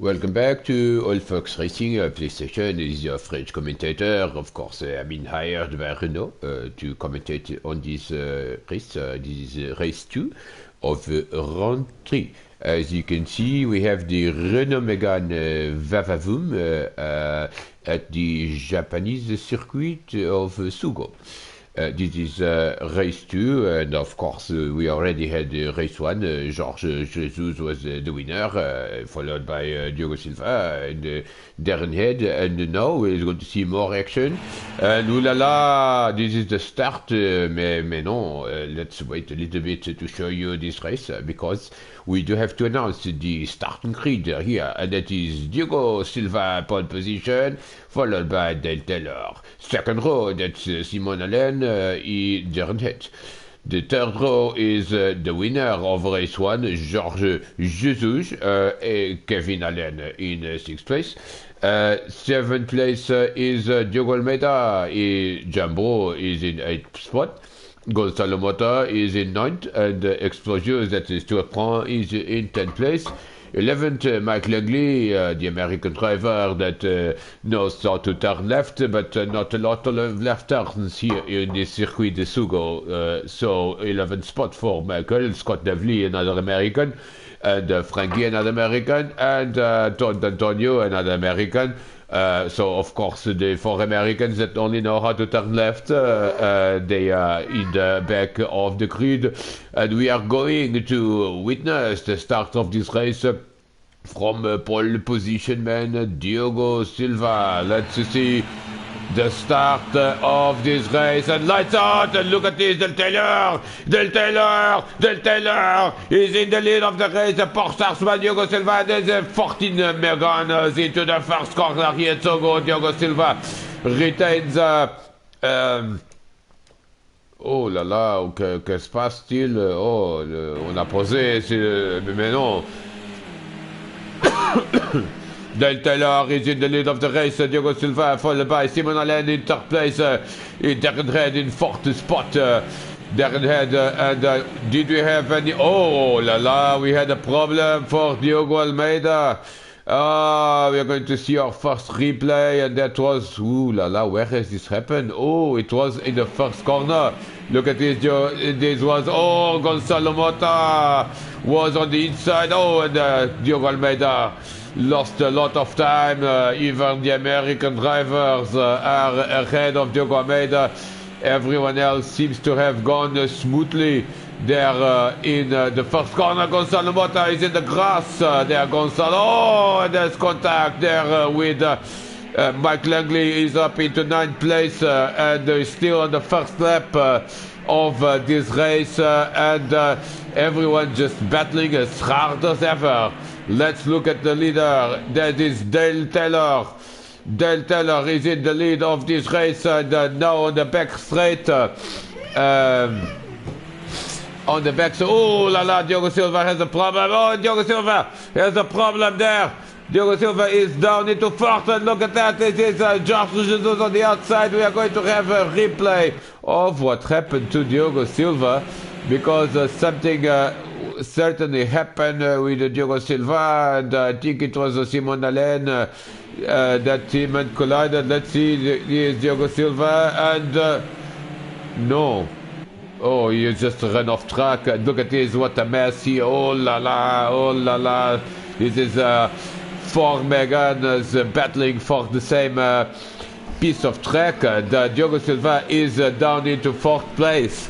Welcome back to Old Fox Racing PlayStation. This is your French commentator. Of course, I've been hired by Renault to commentate on this race. This is race 2 of round 3. As you can see, we have the Renault Megane Vavavoom at the Japanese circuit of Sugo. This is race 2, and of course we already had race 1. George Jesus was the winner, followed by Diogo Silva and Darren Head, and now we're going to see more action. And ooh la la, this is the start, mais non, let's wait a little bit to show you this race, because we do have to announce the starting grid here, and that is Diogo Silva pole position, followed by Dale Taylor. Second row, that's Simon Allen, Darren Head. The third row is the winner of race 1, George Jesus, Kevin Allen in 6th place. 7th place is Diogo Almeida. Jumbo is in 8th spot. Gonzalo Mota is in 9th, and Explosios, that is Stuart Prand, is in 10th place. 11th, Mike Langley, the American driver that knows how to turn left, but not a lot of left turns here in the circuit de Sugo. So 11th spot for Michael, Scott Devley, another American, and Frankie, another American, and Don Antonio, another American. So of course the 4 Americans that only know how to turn left, they are in the back of the grid, and we are going to witness the start of this race from pole position man Diogo Silva. Let's see the start of this race, and lights out, and look at this, Del Taylor is in the lead of the race. The Porsche Horseman Diogo Silva, there's 14 Megane into the first corner here. Sugo, Diogo Silva retains oh là là, que se passe-t-il? Oh, on a posé, mais non. Del Taylor is in the lead of the race. Diogo Silva followed by Simon Allen in 3rd place. Darren Head in 4th spot. Darren Head, and did we have any... Oh la la, we had a problem for Diogo Almeida. We are going to see our first replay, and that was... Ooh la la, where has this happened? Oh, it was in the first corner. Look at this, this was... Oh, Gonzalo Mota was on the inside. Oh, and Diogo Almeida lost a lot of time. Even the American drivers are ahead of Diogo Almeida. Everyone else seems to have gone smoothly there in the first corner. Gonzalo Mota is in the grass there. Gonzalo, oh, and there's contact there with Mike Langley is up into 9th place, and is still on the first lap of this race, and everyone just battling as hard as ever. Let's look at the leader. That is Dale Taylor. Dale Taylor is in the lead of this race, and now on the back straight. On the back. Oh la la, Diogo Silva has a problem. Oh, Diogo Silva has a problem there. Diogo Silva is down into 4th, and look at that. It is George Jesus on the outside. We are going to have a replay of what happened to Diogo Silva, because something certainly happened with Diogo Silva, and I think it was Simon Allen that team and collided. Let's see, here's Diogo Silva, and no. Oh, he just ran off track. Look at this, what a mess here. Oh la la, oh la la. This is 4 Meganes battling for the same piece of track. Diogo Silva is down into 4th place.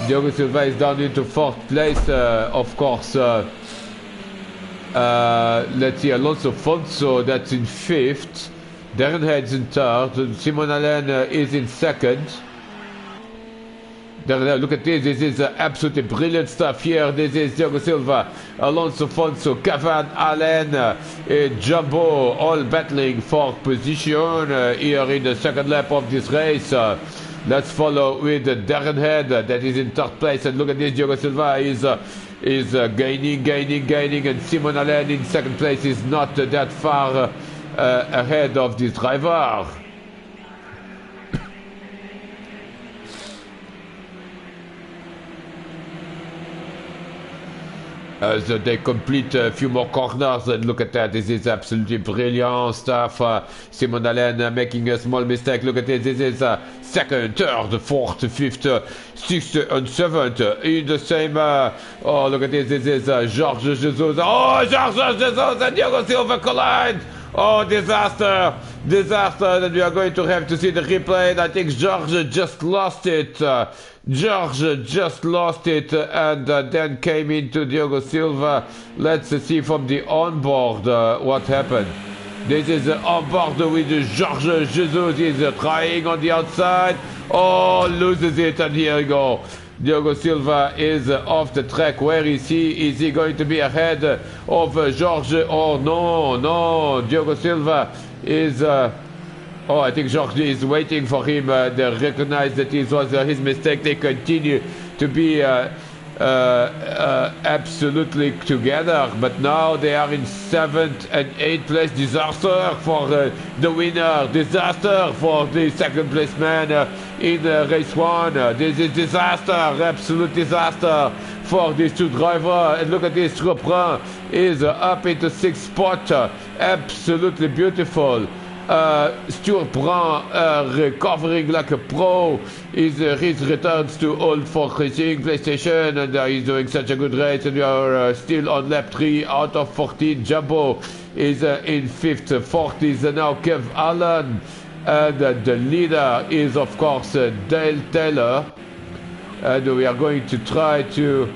Diogo Silva is down into 4th place, of course. Let's see, Alonso Fonso, that's in 5th. Darren Head's in 3rd. Simon Allen is in 2nd. Look at this, this is absolutely brilliant stuff here. This is Diogo Silva, Alonso Fonso, Kevin Allen, Jumbo, all battling for position here in the second lap of this race. Let's follow with Darren Head, that is in 3rd place, and look at this, Diogo Silva is gaining, and Simon Allen in 2nd place is not that far ahead of this driver. as they complete a few more corners. And look at that, this is absolutely brilliant stuff. Simon Allen making a small mistake. Look at this, this is second, third, fourth, fifth, sixth, and seventh in the same. Oh, look at this, this is Jorge Jesus. Oh, Jorge Jesus and Diogo Silva collide. Oh, disaster! Disaster that we are going to have to see the replay. And I think George just lost it. George just lost it and then came into Diogo Silva. Let's see from the onboard what happened. This is onboard with Jorge Jesus. He's trying on the outside. Oh, loses it, and here we go. Diogo Silva is off the track. Where is he? Is he going to be ahead of Jorge? Oh, no, no. Diogo Silva is... oh, I think Jorge is waiting for him. They recognize that it was his mistake. They continue to be absolutely together. But now they are in 7th and 8th place. Disaster for the winner. Disaster for the second place man in race 1. This is disaster. Absolute disaster for these two drivers. And look at this. Reprend is up into 6th spot. Absolutely beautiful. Stuart Brown recovering like a pro. His returns to Old Ford Racing PlayStation, and he's doing such a good race. And we are still on lap 3 out of 14. Jumbo is in 5th. 4th is now Kev Allen, and the leader is of course Dale Taylor. And we are going to try to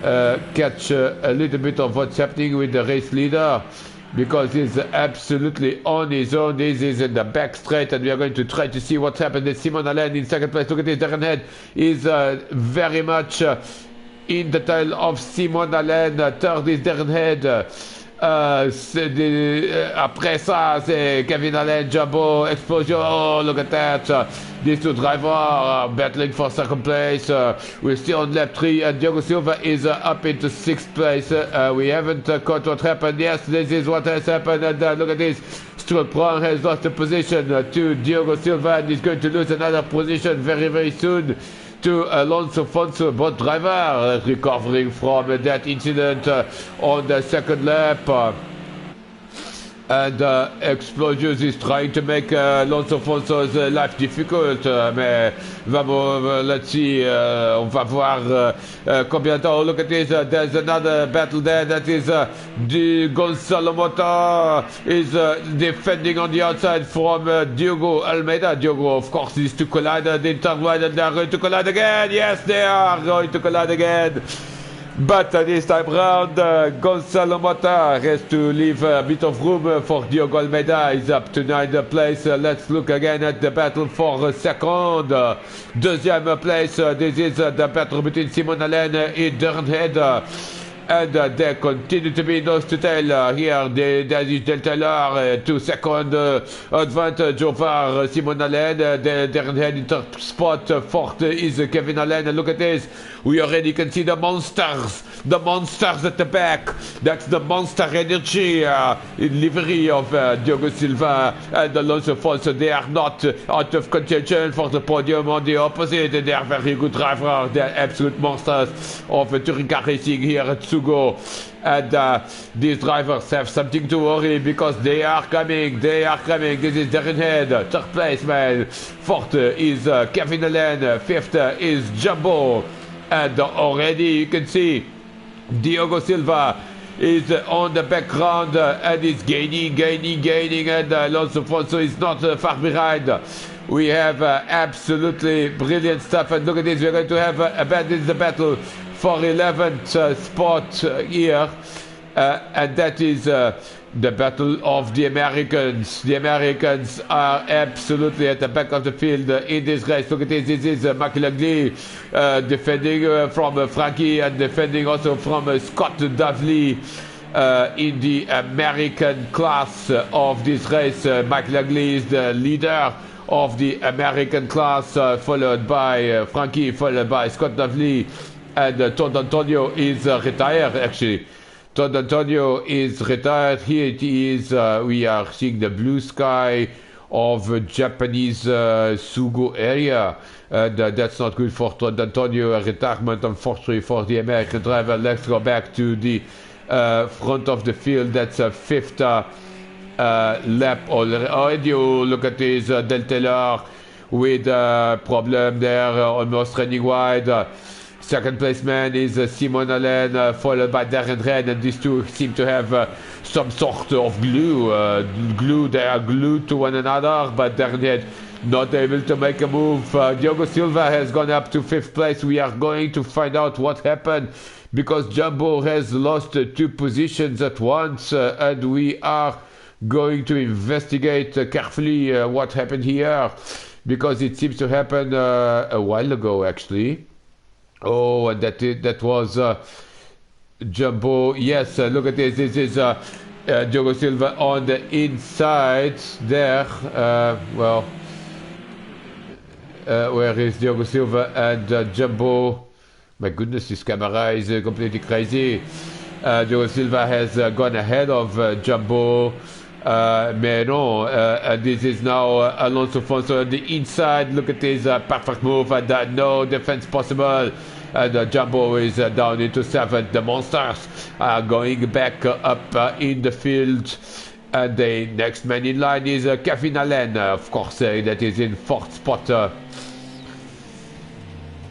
catch a little bit of what's happening with the race leader, because he's absolutely on his own. This is in the back straight, and we are going to try to see what's happened. There's Simon Allen in 2nd place. Look at this, Darren Head is very much in the tail of Simon Allen. 3rd is Darren Head. Après ça, c'est Kevin Allen, Jumbo, Explosion. Oh, look at that. These two drivers are battling for 2nd place. We're still on lap 3, and Diogo Silva is up into 6th place. We haven't caught what happened. Yes, this is what has happened. And look at this. Stuart Brown has lost the position to Diogo Silva, and he's going to lose another position very, very soon to Alonso Fonso, both driver recovering from that incident on the 2nd lap. And Explosives is trying to make Alonso Fonso's life difficult. Mais vamos, let's see, on va voir combien de temps. Oh, look at this, there's another battle there. That is Gonzalo Mota is defending on the outside from Diogo Almeida. Diogo, of course, is to collide. They turn wide and they are going to collide again. Yes, they are going to collide again. But this time round, Gonzalo Mota has to leave a bit of room for Diogo Almeida. He's up to 9th place. Let's look again at the battle for 2nd. Deuxième place, this is the battle between Simon Allen and Darren Head. And they continue to be nose to tail here. There is Del Taylor, 2-second advantage over Simon Allen. Darren Head in 3rd spot. 4th is Kevin Allen. And look at this. We already can see the monsters at the back. That's the monster energy in livery of Diogo Silva and Alonso Fonso. They are not out of contention for the podium. On the opposite, they are very good drivers. They are absolute monsters of touring car racing here at Sugo. And these drivers have something to worry, because they are coming. They are coming. This is Darren Head, 3rd place man. 4th is Kevin Allen. 5th is Jumbo. And already you can see Diogo Silva is on the background and is gaining, and Alonso Fonso is not far behind. We have absolutely brilliant stuff, and look at this. We're going to have this is the battle for 11th spot here, and that is the battle of the Americans. The Americans are absolutely at the back of the field in this race. Look at this. This is McLaughlin defending from Frankie, and defending also from Scott Davley in the American class of this race. McLaughlin is the leader of the American class, followed by Frankie, followed by Scott Davley, and Todd Antonio is retired actually. Todd Antonio is retired. Here it is. We are seeing the blue sky of Japanese Sugo area. And that's not good for Antonio. Retirement, unfortunately, for the American driver. Let's go back to the front of the field. That's a fifth lap already. You look at this Del Taylor with a problem there, almost running wide. Second place man is Simon Allen, followed by Darren Red, and these two seem to have some sort of glue. They are glued to one another, but Darren Red not able to make a move. Diogo Silva has gone up to fifth place. We are going to find out what happened, because Jumbo has lost two positions at once, and we are going to investigate carefully what happened here, because it seems to happen a while ago, actually. Oh, and that was Jumbo. Yes, look at this. This is Diogo Silva on the inside there. Well, where is Diogo Silva and Jumbo? My goodness, this camera is completely crazy. Diogo Silva has gone ahead of Jumbo. Mais non, this is now Alonso Fonso on the inside. Look at this perfect move, and no defense possible. And Jumbo is down into seventh. The monsters are going back up in the field. And the next man in line is Kevin Allen, of course, that is in fourth spot.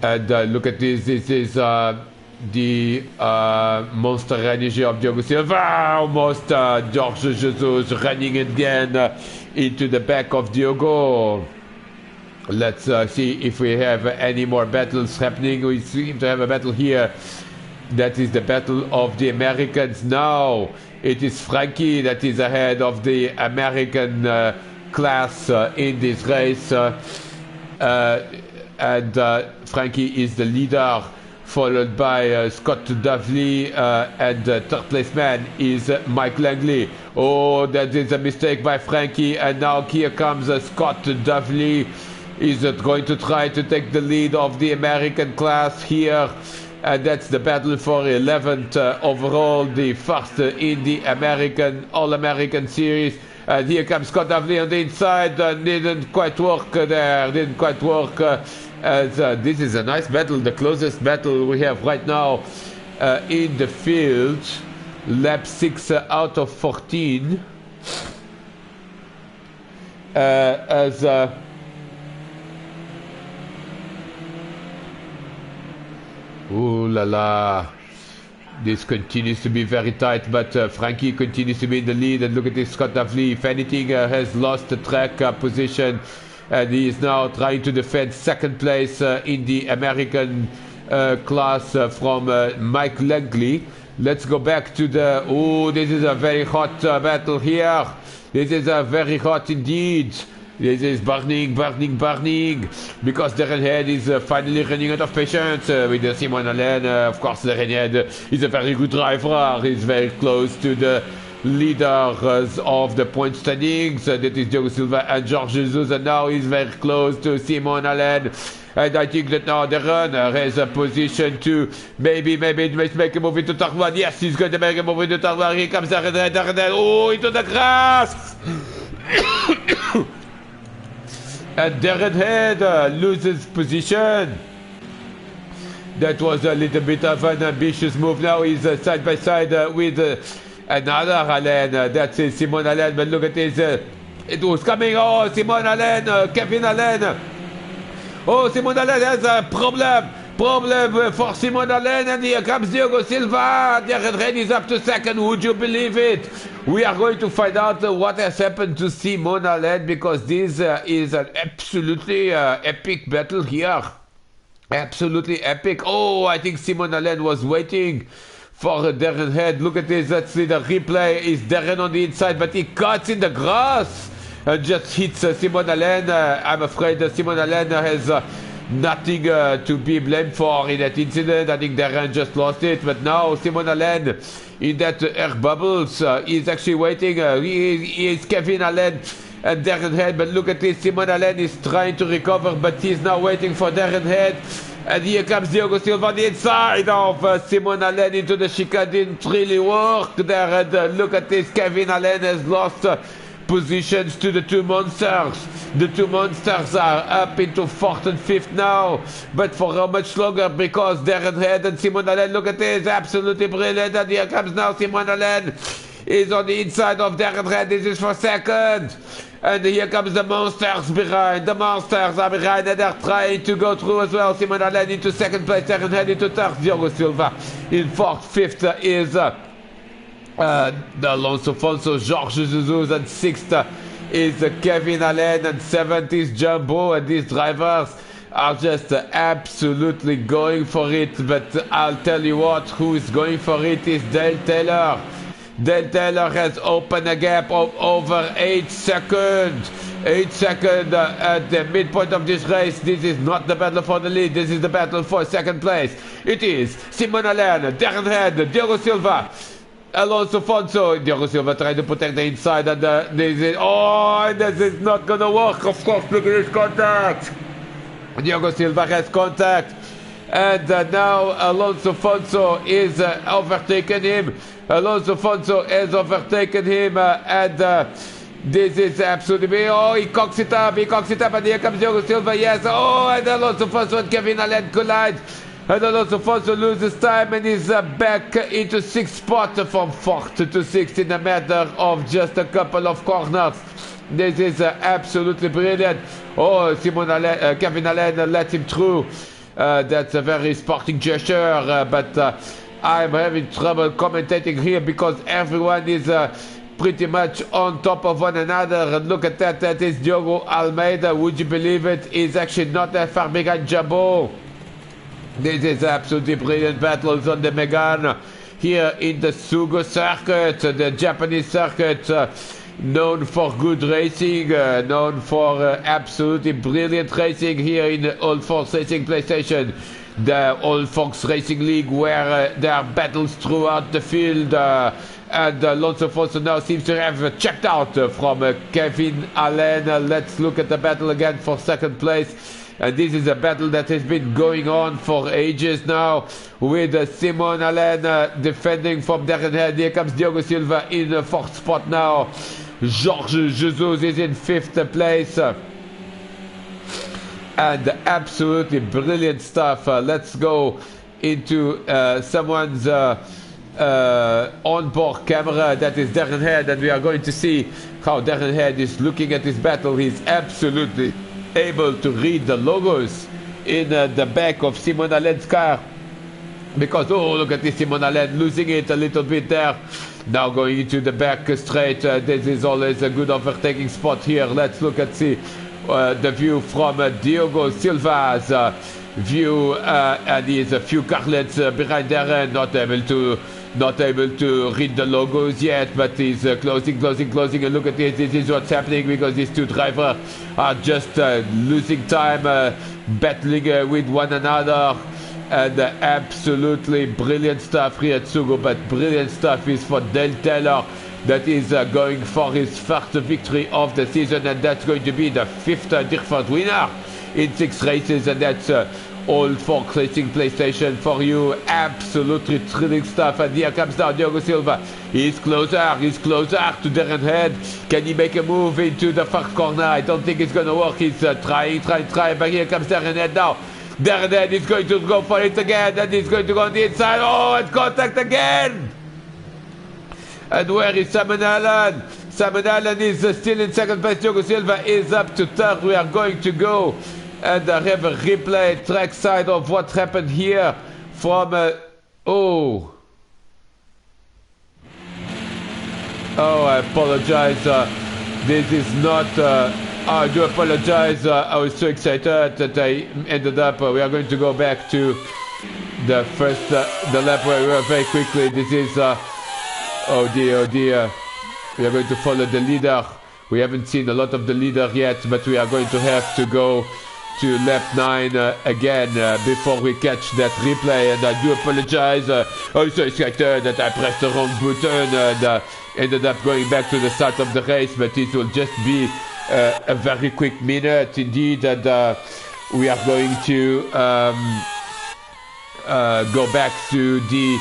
And look at this. This is the monster energy of Diogo Silva. Almost Jorge Jesus running again into the back of Diogo. Let's see if we have any more battles happening. We seem to have a battle here. That is the battle of the Americans now. It is Frankie that is ahead of the American class in this race. And Frankie is the leader, followed by Scott Dovely, and third place man is Mike Langley. Oh, that is a mistake by Frankie, and now here comes Scott Dovely. Is going to try to take the lead of the American class here, and that's the battle for 11th overall, the first in the All-American Series. And here comes Scott Dovely on the inside. Didn't quite work there, didn't quite work. As this is a nice battle, the closest battle we have right now in the field. Lap 6 out of 14. Ooh la la. This continues to be very tight, but Frankie continues to be in the lead. And look at this, Scott Dovely, if anything, has lost the track position. And he is now trying to defend second place in the American class from Mike Langley. Let's go back to the... Oh, this is a very hot battle here. This is very hot indeed. This is burning, burning, burning, because Darren Head is finally running out of patience with Simon Allen. Of course, Darren Head is a very good driver. He's very close to the leaders of the point standings. That is Diogo Silva and Jorge Jesus, and now he's very close to Simon Allen. And I think that now Darren has a position to maybe make a move into turn one. Yes, he's going to make a move into turn one. Here comes Darren Head. Oh, into the grass! And Darren Head loses position. That was a little bit of an ambitious move. Now he's side by side with another Allen. That's Simon Allen. But look at this. It was coming. Oh, Simon Allen, Kevin Allen. Oh, Simon Allen has a problem for Simon Allen, and here comes Diogo Silva. Darren Head is up to second. Would you believe it? We are going to find out what has happened to Simon Allen, because this is an absolutely epic battle here. Absolutely epic. Oh, I think Simon Allen was waiting for Darren Head. Look at this. Let's see the replay. Is Darren on the inside, but he cuts in the grass and just hits Simon Allen. I'm afraid Simon Allen has nothing to be blamed for in that incident. I think Darren just lost it, but now Simon Allen in that air bubbles is actually waiting. He is Kevin Allen and Darren Head, but look at this. Simon Allen is trying to recover, but he's now waiting for Darren Head. And here comes Diogo Silva on the inside of Simon Allen into the chicane. Didn't really work there. And look at this. Kevin Allen has lost positions to the two monsters. The two monsters are up into 4th and 5th now. But for how much longer? Because Darren Head and Simon Allen, look at this, absolutely brilliant. And here comes now Simon Allen. Is on the inside of Darren Head. This is for second. And here comes the monsters behind. The monsters are behind and they're trying to go through as well. Simon Allen into second place, Darren Head into third. Diogo Silva in fourth. Fifth is the Alonso Fonso, Jorge Jesus, and sixth is Kevin Allen, and seventh is Jumbo. And these drivers are just absolutely going for it. But I'll tell you what, who is going for it is Dale Taylor. Dale Taylor has opened a gap of over 8 seconds. 8 seconds at the midpoint of this race. This is not the battle for the lead. This is the battle for second place. It is Simon Allen, Darren Head, Diogo Silva, Alonso Fonso. Diogo Silva trying to protect the inside, and this is not gonna work. Of course, look at this contact. Diogo Silva has contact. And now Alonso Fonso is overtaken him. Alonso Fonso has overtaken him, and this is absolutely... Oh, he cocks it up, and here comes Diogo Silva, yes. Oh, and Alonso Fonso and Kevin Allen collide. And Alonso Fonso loses time and is back into 6th spot from 4th to 6th in a matter of just a couple of corners. This is absolutely brilliant. Oh, Kevin Allen lets him through. That's a very sporting gesture, but I'm having trouble commentating here because everyone is pretty much on top of one another. And look at that, that is Diogo Almeida. Would you believe it? He's actually not that far behind Jumbo. This is absolutely brilliant battles on the Megane here in the Sugo circuit, the Japanese circuit. Known for good racing, known for absolutely brilliant racing here in the All Force Racing PlayStation, the All Fox Racing League, where there are battles throughout the field. And Alonso Fonso now seems to have checked out from Kevin Allen. Let's look at the battle again for second place. And this is a battle that has been going on for ages now, with Simon Allen defending from Darren Head. Here comes Diogo Silva in the 4th spot now. Jorge Jesus is in 5th place. And absolutely brilliant stuff. Let's go into someone's onboard camera. That is Darren Head, and we are going to see how Darren Head is looking at this battle. He's absolutely able to read the logos in the back of Simon Allen's car, because oh, look at this, Simon Allen losing it a little bit there. Now going into the back straight. This is always a good overtaking spot here. Let's look at the view from Diogo Silva's view, and he is a few car lengths behind Darren, not able to read the logos yet, but he's closing, and look at this. This is what's happening, because these two drivers are just losing time, battling with one another. And absolutely brilliant stuff here at Sugo, but brilliant stuff is for Dale Taylor, that is going for his first victory of the season, and that's going to be the 5th different winner in 6 races, and that's All Fox Racing PlayStation for you. Absolutely thrilling stuff. And here comes now Diogo Silva. He's closer to Darren Head. Can he make a move into the first corner? I don't think it's going to work. He's trying, but here comes Darren Head now. Darren Head is going to go for it again, and he's going to go on the inside. Oh, and contact again! And where is Simon Allen? Simon Allen is still in second place. Diogo Silva is up to third. We are going to go and have a replay trackside of what happened here from... I apologize. This is not... I do apologize. I was so excited that I ended up... we are going to go back to the first... the lap where we were very quickly. This is... oh dear. We are going to follow the leader. We haven't seen a lot of the leader yet, but we are going to have to go to lap 9 again before we catch that replay. And I do apologize. I was so excited that I pressed the wrong button and ended up going back to the start of the race, but it will just be a very quick minute indeed, and we are going to go back to the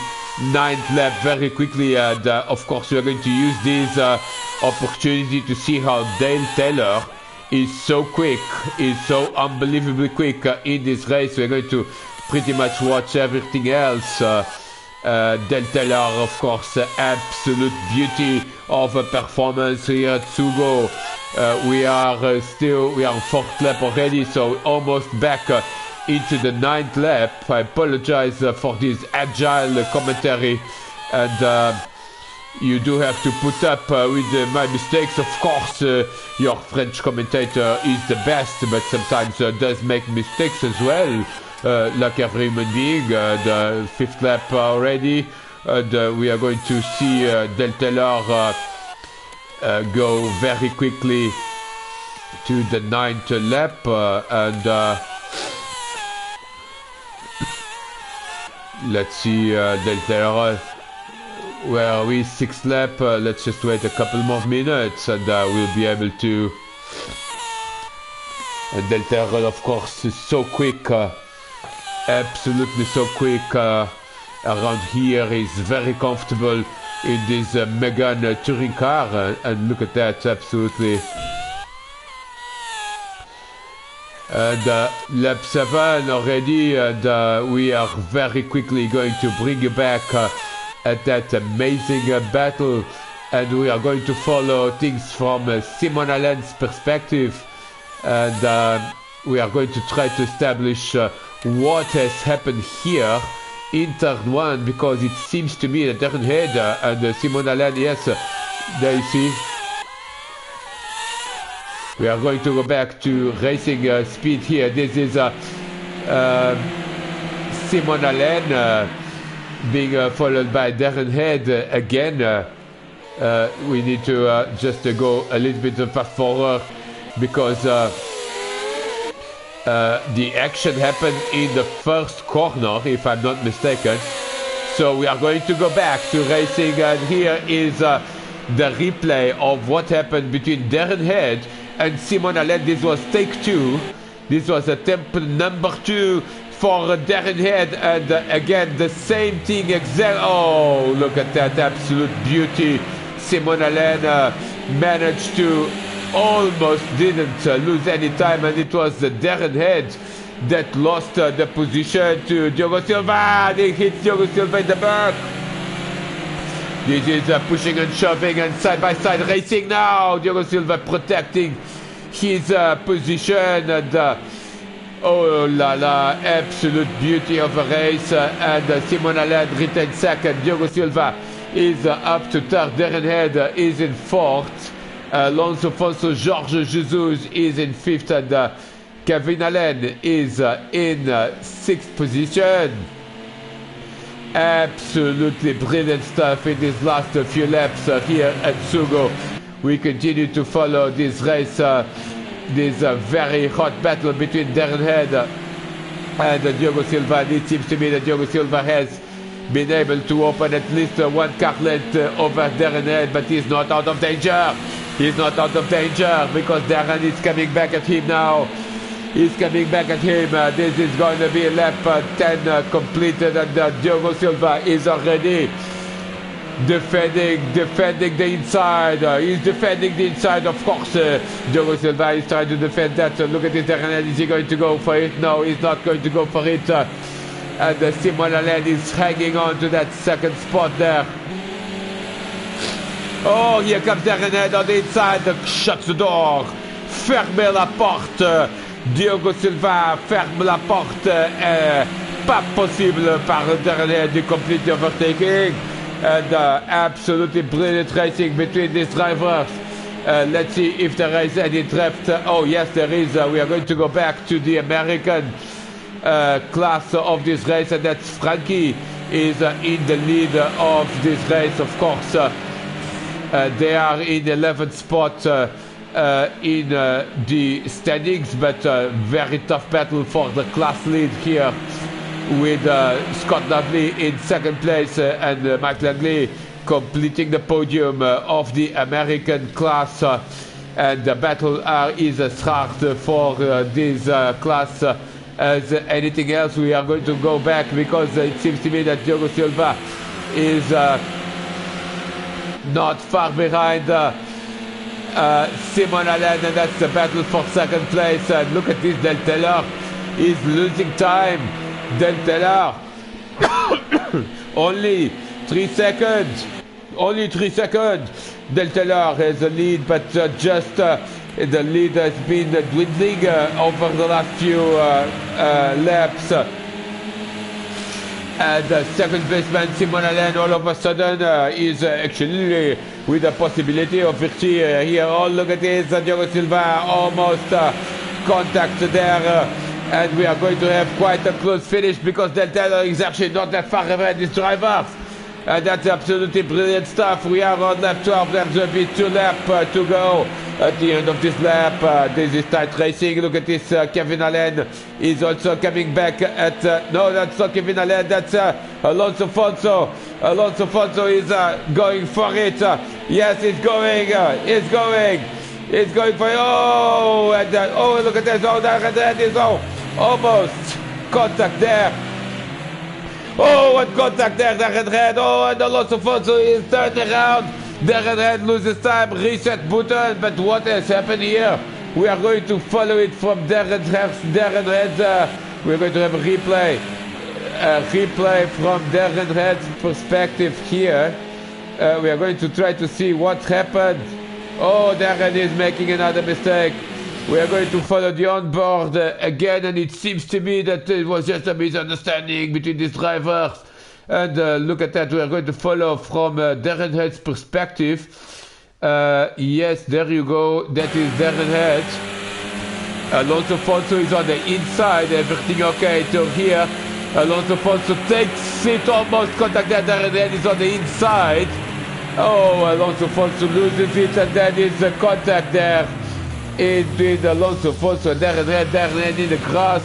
9th lap very quickly, and of course we are going to use these opportunity to see how Dale Taylor is so quick, is so unbelievably quick in this race. We're going to pretty much watch everything else. Dale Taylor, of course, absolute beauty of a performance here at Sugo. We are on fourth lap already, so almost back into the ninth lap. I apologize for this agile commentary, and you do have to put up with my mistakes. Of course, your French commentator is the best, but sometimes does make mistakes as well, like every human being. The fifth lap already, and we are going to see Del Taylor go very quickly to the ninth lap, and let's see Del Taylor. Where are we? Sixth lap. Let's just wait a couple more minutes, and we'll be able to. And Del Taylor, of course, is so quick, absolutely so quick. Around here, he's very comfortable in this Megane touring car, and look at that, absolutely. And lap 7 already, and we are very quickly going to bring you back at that amazing battle, and we are going to follow things from Simon Allen's perspective, and we are going to try to establish what has happened here in turn 1, because it seems to me that Darren Head and Simon Allen, yes, there you see, we are going to go back to racing speed here. This is Simon Allen being followed by Darren Head again. We need to just go a little bit fast forward, because the action happened in the first corner, if I'm not mistaken. So we are going to go back to racing, and here is the replay of what happened between Darren Head and Simon Allen. This was take 2. This was attempt number 2 for Darren Head, and again the same thing oh, look at that absolute beauty. Simon Allen managed to almost didn't lose any time, and it was Darren Head that lost the position to Diogo Silva. They hit Diogo Silva in the back. This is pushing and shoving and side-by-side racing now. Diogo Silva protecting his position, and oh la la, absolute beauty of a race, and Simon Allen retains second. Diogo Silva is up to third. Darren Head is in fourth. Alonso Fonso Jorge Jesus is in fifth, and Kevin Allen is in sixth position. Absolutely brilliant stuff in these last few laps here at Sugo. We continue to follow this race, this very hot battle between Darren Head and Diogo Silva. And it seems to me that Diogo Silva has been able to open at least one car length over Darren Head, but he's not out of danger. He's not out of danger, because Darren is coming back at him now. He's coming back at him. This is going to be lap 10 completed, and Diogo Silva is already defending the inside. He's defending the inside, of course. Diogo Silva is trying to defend that. Look at this, Darren. Is he going to go for it? No, he's not going to go for it. And Simon Allen is hanging on to that second spot there. Oh, here comes Darren Head on the inside. Shuts the door. Fermez la porte. Diogo Silva ferme la porte. Pas possible par Darren Head to complete the overtaking. And absolutely brilliant racing between these drivers. Let's see if there is any draft. Oh yes, there is. We are going to go back to the American class of this race, and that's Frankie is in the lead of this race, of course. They are in 11th spot in the standings, but very tough battle for the class lead here, with Scott Dudley in second place and Mike Langley completing the podium of the American class. And the battle is as hard for this class as anything else. We are going to go back, because it seems to me that Diogo Silva is not far behind Simon Allen, and that's the battle for second place. And look at this, Del Taylor is losing time. Del Taylor, only 3 seconds. Only 3 seconds. Del Taylor has the lead, but just the lead has been dwindling over the last few laps. And second baseman Simon Allen all of a sudden is actually with the possibility of victory here. Oh, look at this, Diogo Silva almost contact there. And we are going to have quite a close finish because Del Taylor is actually not that far ahead his drivers. And that's absolutely brilliant stuff. We are on lap 12. There's a bit 2 laps to go at the end of this lap. This is tight racing. Look at this. Kevin Allen is also coming back at... no, that's not Kevin Allen. That's Alonso Fonso. Alonso Fonso is going for it. Yes, he's going. He's going. He's going for it. Oh, and, oh, look at this. Oh, that is almost contact there. Oh, what contact there, Darren Red. Oh, and Alonso Fonso is turning around. Darren Red loses time, reset button. But what has happened here? We are going to follow it from Darren Red's. We're going to have a replay. A replay from Darren Red's perspective here. We are going to try to see what happened. Oh, Darren is making another mistake. We are going to follow the onboard again, and it seems to me that it was just a misunderstanding between these drivers. And look at that, we are going to follow from Darren Head's perspective. Yes, there you go, that is Darren Head. Alonso Fonso is on the inside, everything okay till here. Alonso Fonso takes it, almost contact there, Darren Head is on the inside. Oh, Alonso Fonso loses it, and then is a contact there. Indeed, Alonso Fonso, Darren Head in the grass.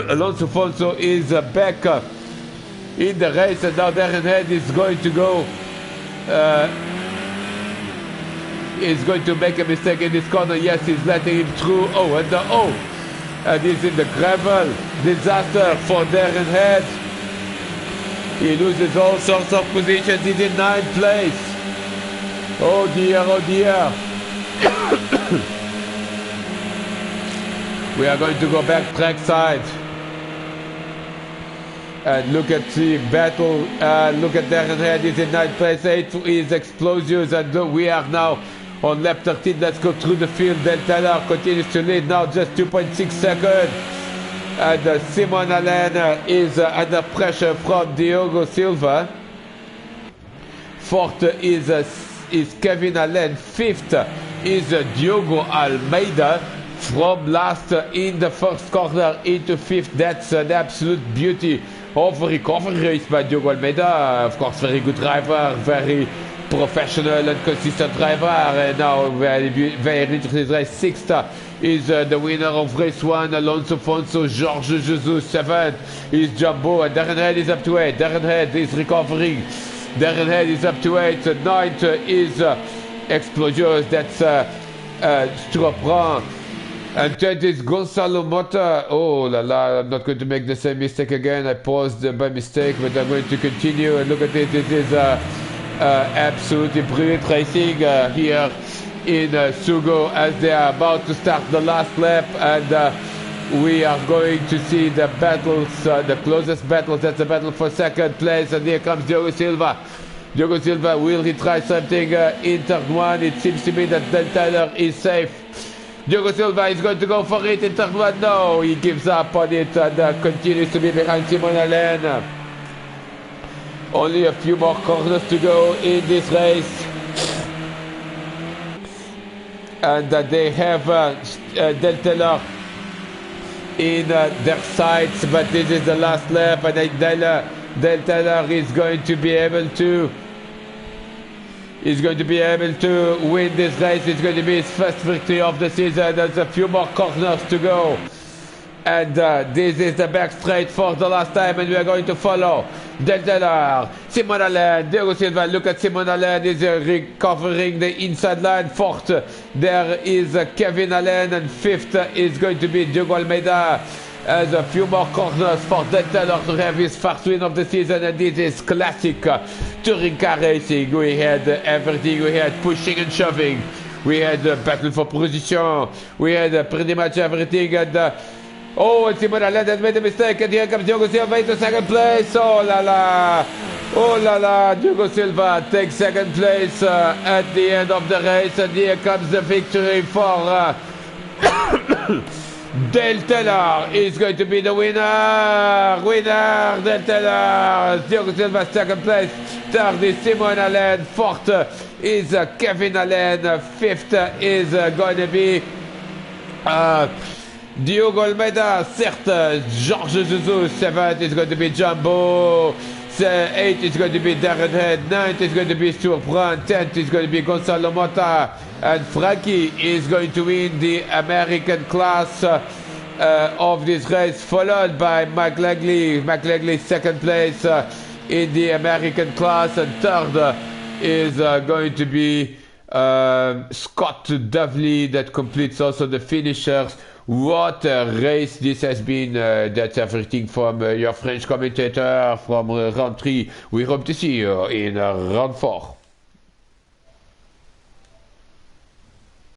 Alonso Fonso is back in the race, and now Darren Head is going to go. Is going to make a mistake in this corner. Yes, he's letting him through. Oh, and he's in the gravel. Disaster for Darren Head. He loses all sorts of positions. He's in 9th place. Oh dear, oh dear. We are going to go back trackside and look at the battle. Look at Darren Head, he's in 9th place, 8 is Explosives, and we are now on lap 13. Let's go through the field. Del Taylor continues to lead now, just 2.6 seconds. And Simon Allen is under pressure from Diogo Silva. 4th is Kevin Allen. 5th is Diogo Almeida. From last in the first corner into 5th. That's an absolute beauty of a recovery race by Diogo Almeida. Of course, very good driver, very professional and consistent driver. And now very interesting race. 6th is the winner of race 1, Alonso Fonso. Jorge Jesus. 7th is Jumbo, and Darren Head is up to 8. Darren Head is recovering. Darren Head is up to 8. 9th is Explosios. That's Stropran. And 10th is Gonzalo Mota. Oh la la, I'm not going to make the same mistake again. I paused by mistake, but I'm going to continue. And look at it, it is absolutely brilliant racing here in Sugo as they are about to start the last lap. And we are going to see the battles, the closest battles. That's the battle for second place. And here comes Diogo Silva. Diogo Silva, will he try something in turn 1? It seems to me that Del Taylor is safe. Diogo Silva is going to go for it in turn 1. No, he gives up on it and continues to be behind Simon Allen. Only a few more corners to go in this race. And they have Del Taylor in their sights, but this is the last lap, and Del Taylor is going to be able to win this race. It's going to be his first victory of the season. There's a few more corners to go. And this is the back straight for the last time, and we are going to follow Del Taylor, Simon Allen, Diogo Silva. Look at Simon Allen, is recovering the inside line. 4th, there is Kevin Allen, and 5th is going to be Diogo Almeida. As a few more corners for Del Taylor to have his first win of the season, and this is classic touring car racing. We had everything, we had pushing and shoving, We had a battle for position. We had pretty much everything. And oh, Simon Allen has made a mistake. And here comes Diogo Silva into second place. Oh la la. Oh la la. Diogo Silva takes second place at the end of the race. And here comes the victory for Del Teller is going to be the winner. Winner, Del Teller. Diogo Silva second place. Third is Simon Allen. Fourth is Kevin Allen. Fifth is going to be Diogo Almeida. Sixth, Georges Jesus. Seventh is going to be Jumbo. Eighth is going to be Darren Head. Ninth is going to be Stuart Brown. 10th is going to be Gonzalo Mota. And Frankie is going to win the American class of this race, followed by Mike Langley. Mike Langley second place in the American class. And third is going to be Scott Dovely, that completes also the finishers. What a race this has been. That's everything from your French commentator from round 3. We hope to see you in round 4.